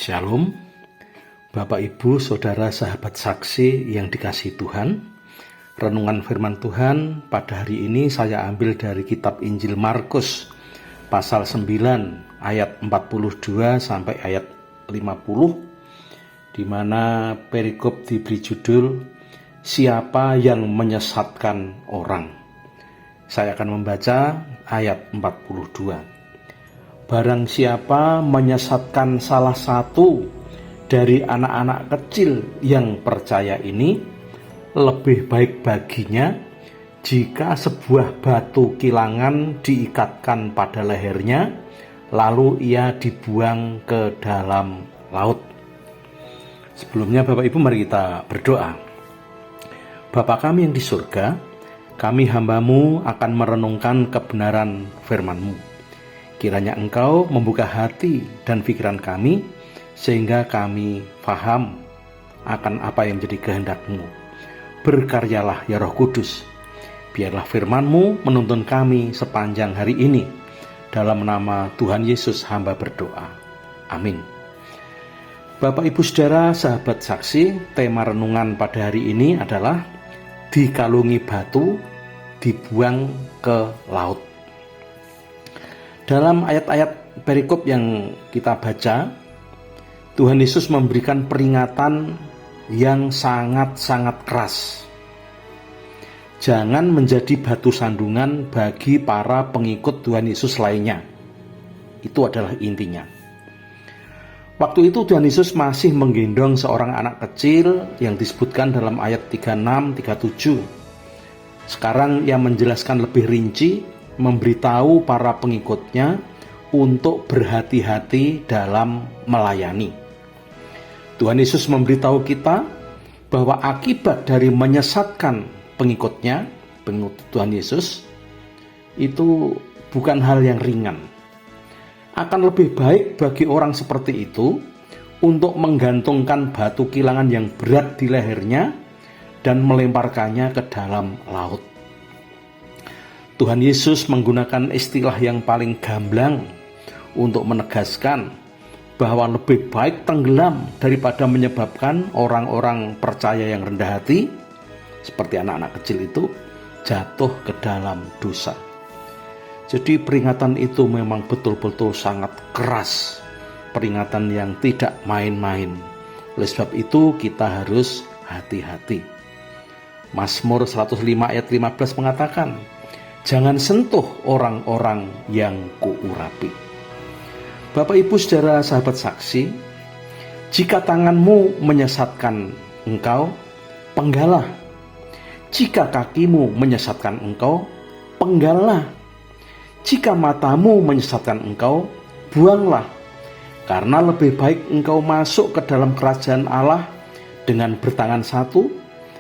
Shalom, Bapak Ibu, Saudara, sahabat saksi yang dikasihi Tuhan. Renungan firman Tuhan pada hari ini saya ambil dari kitab Injil Markus pasal 9 ayat 42 sampai ayat 50, di mana perikop diberi judul Siapa yang menyesatkan orang. Saya akan membaca ayat 42. Barang siapa menyesatkan salah satu dari anak-anak kecil yang percaya ini, lebih baik baginya jika sebuah batu kilangan diikatkan pada lehernya, lalu ia dibuang ke dalam laut. Sebelumnya Bapak Ibu, mari kita berdoa. Bapa kami yang di surga, kami hamba-Mu akan merenungkan kebenaran firman-Mu. Kiranya Engkau membuka hati dan pikiran kami, sehingga kami paham akan apa yang menjadi kehendak-Mu. Berkaryalah ya Roh Kudus, biarlah firman-Mu menuntun kami sepanjang hari ini. Dalam nama Tuhan Yesus hamba berdoa. Amin. Bapak Ibu Saudara, sahabat saksi, tema renungan pada hari ini adalah dikalungi batu, dibuang ke laut. Dalam ayat-ayat perikop yang kita baca, Tuhan Yesus memberikan peringatan yang sangat-sangat keras. Jangan menjadi batu sandungan bagi para pengikut Tuhan Yesus lainnya. Itu adalah intinya. Waktu itu Tuhan Yesus masih menggendong seorang anak kecil yang disebutkan dalam ayat 36-37. Sekarang ia menjelaskan lebih rinci, memberitahu para pengikutnya untuk berhati-hati dalam melayani. Tuhan Yesus memberitahu kita bahwa akibat dari menyesatkan pengikutnya, pengikut Tuhan Yesus, itu bukan hal yang ringan. Akan lebih baik bagi orang seperti itu untuk menggantungkan batu kilangan yang berat di lehernya dan melemparkannya ke dalam laut. Tuhan Yesus menggunakan istilah yang paling gamblang untuk menegaskan bahwa lebih baik tenggelam daripada menyebabkan orang-orang percaya yang rendah hati, seperti anak-anak kecil itu, jatuh ke dalam dosa. Jadi peringatan itu memang betul-betul sangat keras, peringatan yang tidak main-main. Oleh sebab itu kita harus hati-hati. Mazmur 105 ayat 15 mengatakan, jangan sentuh orang-orang yang kuurapi. Bapak Ibu Saudara sahabat saksi, jika tanganmu menyesatkan engkau, penggalah. Jika kakimu menyesatkan engkau, penggalah. Jika matamu menyesatkan engkau, buanglah. Karena lebih baik engkau masuk ke dalam kerajaan Allah dengan bertangan satu,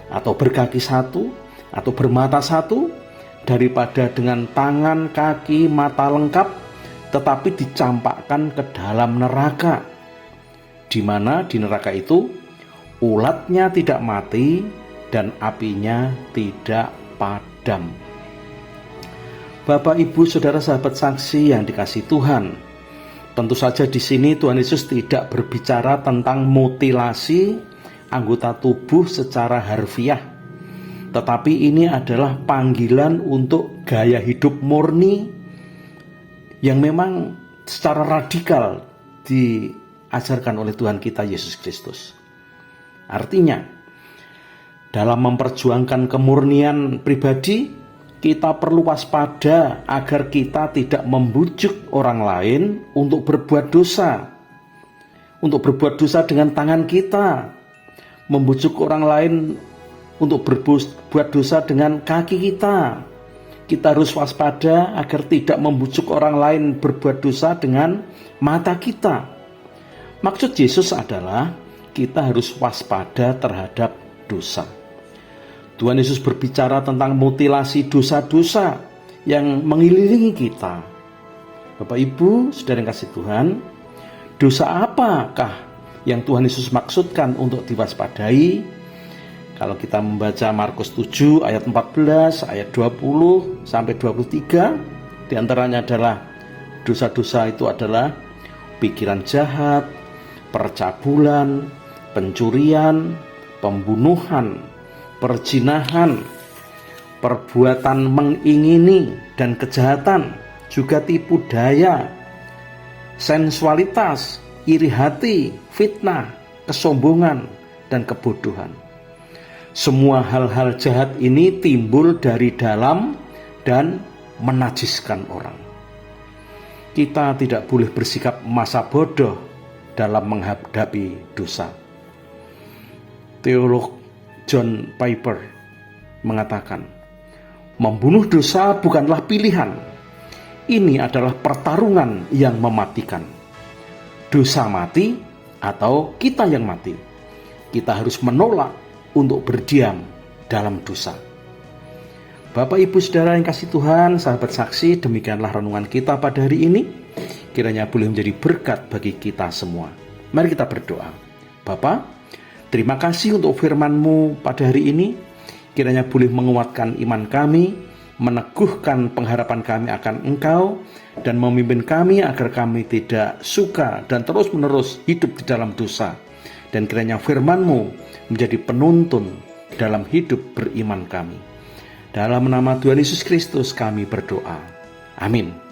atau berkaki satu, atau bermata satu, daripada dengan tangan, kaki, mata lengkap, tetapi dicampakkan ke dalam neraka, di mana di neraka itu ulatnya tidak mati dan apinya tidak padam. Bapak, Ibu, Saudara, sahabat saksi yang dikasihi Tuhan, tentu saja di sini Tuhan Yesus tidak berbicara tentang mutilasi anggota tubuh secara harfiah, tetapi ini adalah panggilan untuk gaya hidup murni yang memang secara radikal diajarkan oleh Tuhan kita Yesus Kristus. Artinya, dalam memperjuangkan kemurnian pribadi, kita perlu waspada agar kita tidak membujuk orang lain untuk berbuat dosa. Untuk berbuat dosa dengan tangan kita, membujuk orang lain untuk berbuat dosa dengan kaki kita. Kita harus waspada agar tidak membujuk orang lain berbuat dosa dengan mata kita. Maksud Yesus adalah kita harus waspada terhadap dosa. Tuhan Yesus berbicara tentang mutilasi dosa-dosa yang mengelilingi kita. Bapak Ibu, Saudara yang kasih Tuhan, dosa apakah yang Tuhan Yesus maksudkan untuk diwaspadai? Kalau kita membaca Markus 7 ayat 14, ayat 20 sampai 23, diantaranya adalah dosa-dosa itu adalah pikiran jahat, percabulan, pencurian, pembunuhan, perzinahan, perbuatan mengingini dan kejahatan, juga tipu daya, sensualitas, iri hati, fitnah, kesombongan, dan kebodohan. Semua hal-hal jahat ini timbul dari dalam dan menajiskan orang. Kita tidak boleh bersikap masa bodoh dalam menghadapi dosa. Teolog John Piper mengatakan, membunuh dosa bukanlah pilihan. Ini adalah pertarungan yang mematikan. Dosa mati atau kita yang mati. Kita harus menolak untuk berdiam dalam dosa. Bapak, Ibu, Saudara yang kasih Tuhan, sahabat saksi, demikianlah renungan kita pada hari ini. Kiranya boleh menjadi berkat bagi kita semua. Mari kita berdoa. Bapa, terima kasih untuk firman-Mu pada hari ini. Kiranya boleh menguatkan iman kami, meneguhkan pengharapan kami akan Engkau, dan memimpin kami agar kami tidak suka dan terus-menerus hidup di dalam dosa. Dan kiranya firman-Mu menjadi penuntun dalam hidup beriman kami. Dalam nama Tuhan Yesus Kristus kami berdoa. Amin.